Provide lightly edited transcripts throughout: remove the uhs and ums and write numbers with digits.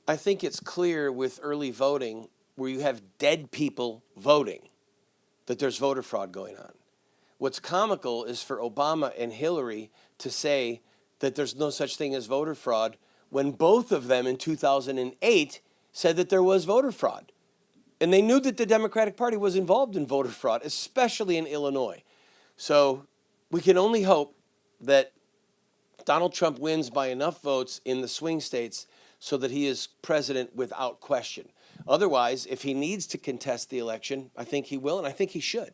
I think it's clear with early voting, where you have dead people voting, that there's voter fraud going on. What's comical is for Obama and Hillary to say that there's no such thing as voter fraud when both of them in 2008 said that there was voter fraud. And they knew that the Democratic Party was involved in voter fraud, especially in Illinois. So we can only hope that Donald Trump wins by enough votes in the swing states so that he is president without question. Otherwise, if he needs to contest the election, I think he will, and I think he should.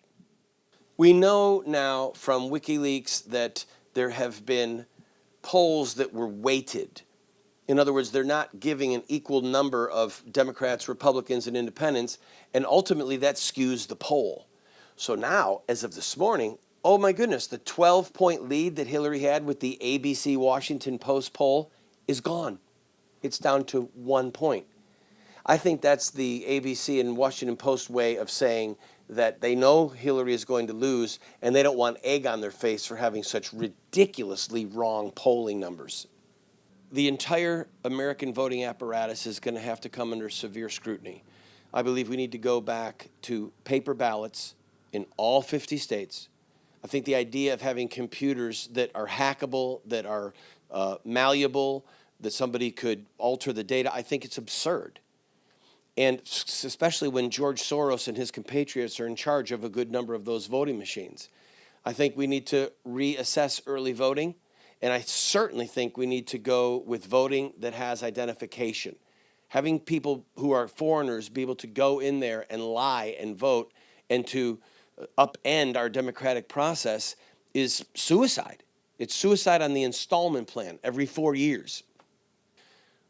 We know now from WikiLeaks that there have been polls that were weighted. In other words, they're not giving an equal number of Democrats, Republicans, and independents, and ultimately that skews the poll. So now, as of this morning, oh my goodness, the 12-point lead that Hillary had with the ABC Washington Post poll is gone. It's down to 1 point. I think that's the ABC and Washington Post way of saying that they know Hillary is going to lose and they don't want egg on their face for having such ridiculously wrong polling numbers. The entire American voting apparatus is going to have to come under severe scrutiny. I believe we need to go back to paper ballots in all 50 states. I think the idea of having computers that are hackable, that are malleable, that somebody could alter the data, I think it's absurd. And especially when George Soros and his compatriots are in charge of a good number of those voting machines. I think we need to reassess early voting, and I certainly think we need to go with voting that has identification. Having people who are foreigners be able to go in there and lie and vote and to upend our democratic process is suicide. It's suicide on the installment plan every 4 years.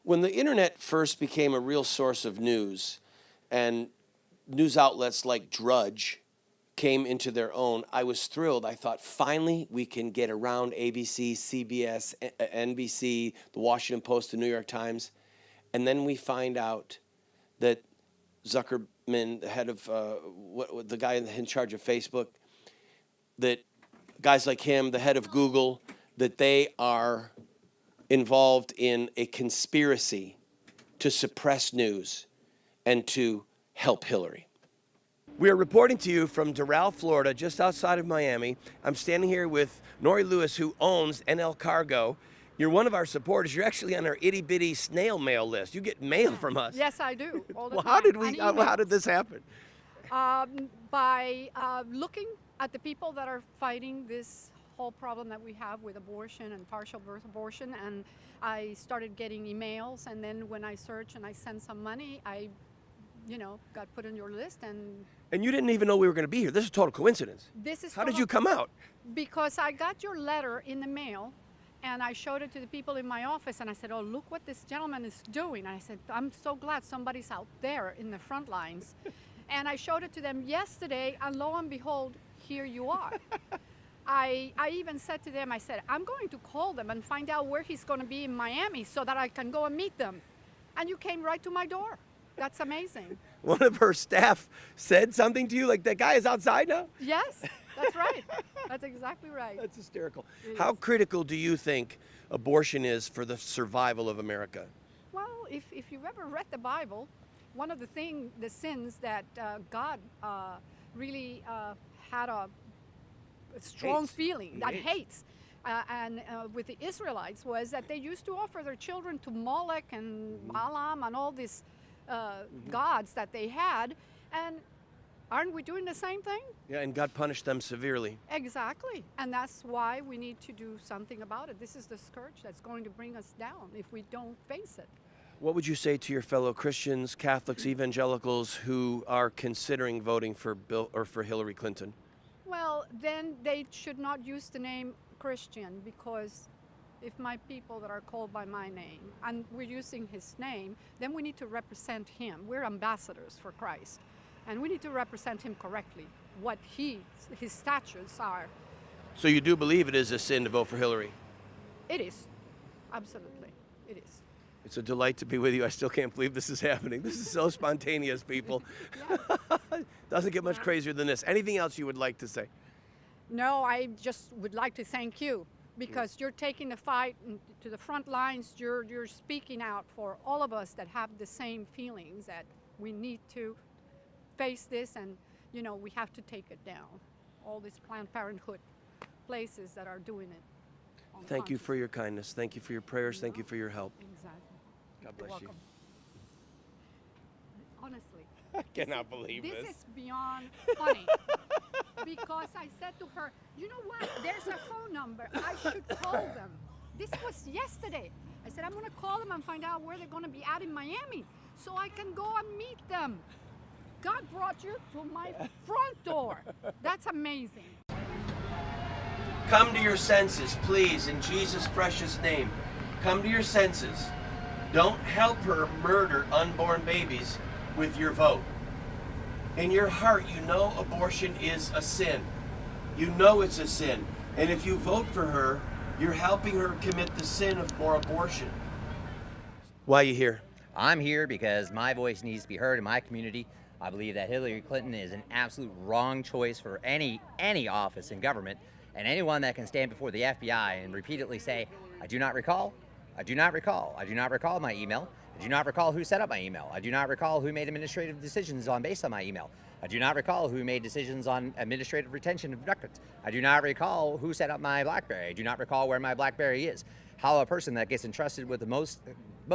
When the internet first became a real source of news and news outlets like Drudge came into their own, I was thrilled. I thought, finally, we can get around ABC, CBS, NBC, the Washington Post, the New York Times. And then we find out that Zuckerman, the head of, the guy in charge of Facebook, that guys like him, the head of Google, that they are involved in a conspiracy to suppress news and to help Hillary. We are reporting to you from Doral, Florida, just outside of Miami. I'm standing here with Nori Lewis, who owns NL Cargo. You're one of our supporters. You're actually on our itty-bitty snail mail list. You get mail from us. Yes, I do. All the Well, time. how did this happen? By looking at the people that are fighting this whole problem that we have with abortion and partial birth abortion, and I started getting emails, and then when I search and I send some money, I got put on your list. And you didn't even know we were going to be here. This is a total coincidence. How did you come out? Because I got your letter in the mail, and I showed it to the people in my office, and I said, oh, look what this gentleman is doing. And I said, I'm so glad somebody's out there in the front lines. And I showed it to them yesterday, and lo and behold, here you are. I even said to them, I said, I'm going to call them and find out where he's going to be in Miami so that I can go and meet them. And you came right to my door. That's amazing. One of her staff said something to you, like, that guy is outside now? Yes, that's right. That's exactly right. That's hysterical. How critical do you think abortion is for the survival of America? Well, if you've ever read the Bible, one of the sins that God really had a strong feeling that hates with the Israelites was that they used to offer their children to Molech and Balaam and all these gods that they had. And aren't we doing the same thing? Yeah, and God punished them severely. Exactly. And that's why we need to do something about it. This is the scourge that's going to bring us down if we don't face it. What would you say to your fellow Christians, Catholics, evangelicals who are considering voting for Hillary Clinton? Well, then they should not use the name Christian, because if my people that are called by my name and we're using his name, then we need to represent him. We're ambassadors for Christ, and we need to represent him correctly, what his statutes are. So you do believe it is a sin to vote for Hillary? It is. Absolutely. It is. It's a delight to be with you. I still can't believe this is happening. This is so spontaneous, people. Doesn't get much crazier than this. Anything else you would like to say? No, I just would like to thank you. because you're taking the fight to the front lines. You're speaking out for all of us that have the same feelings that we need to face this, and you know, we have to take it down. All these Planned Parenthood places that are doing it. Thank you for your kindness. Thank you for your prayers. Thank you for your help. Exactly. God You're bless you. welcome. Honestly, I cannot believe this this. is beyond funny. Because I said to her, you know what? There's a phone number. I should call them. This was yesterday. I said, I'm going to call them and find out where they're going to be at in Miami so I can go and meet them. God brought you to my front door. That's amazing. Come to your senses, please, in Jesus' precious name. Come to your senses. Don't help her murder unborn babies with your vote. In your heart, you know abortion is a sin. You know it's a sin. And if you vote for her, you're helping her commit the sin of more abortion. Why are you here? I'm here because my voice needs to be heard in my community. I believe that Hillary Clinton is an absolute wrong choice for any office in government, and anyone that can stand before the FBI and repeatedly say, I do not recall, I do not recall, I do not recall my email, I do not recall who set up my email, I do not recall who made administrative decisions based on my email, I do not recall who made decisions on administrative retention of records, I do not recall who set up my BlackBerry, I do not recall where my BlackBerry is. How a person that gets entrusted with the most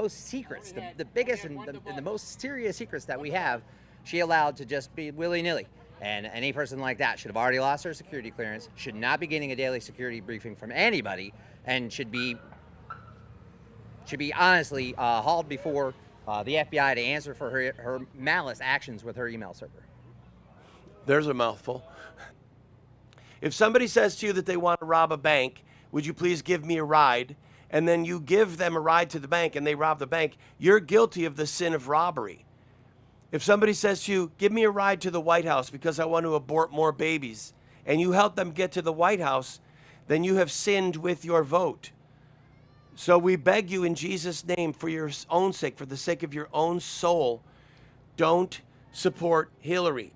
secrets, the biggest and the most serious secrets that we have, she allowed to just be willy-nilly. And any person like that should have already lost her security clearance, should not be getting a daily security briefing from anybody, and should be honestly hauled before the FBI to answer for her malice actions with her email server. There's a mouthful. If somebody says to you that they want to rob a bank, would you please give me a ride? And then you give them a ride to the bank and they rob the bank, you're guilty of the sin of robbery. If somebody says to you, give me a ride to the White House because I want to abort more babies, and you help them get to the White House, then you have sinned with your vote. So we beg you in Jesus' name, for your own sake, for the sake of your own soul, don't support Hillary.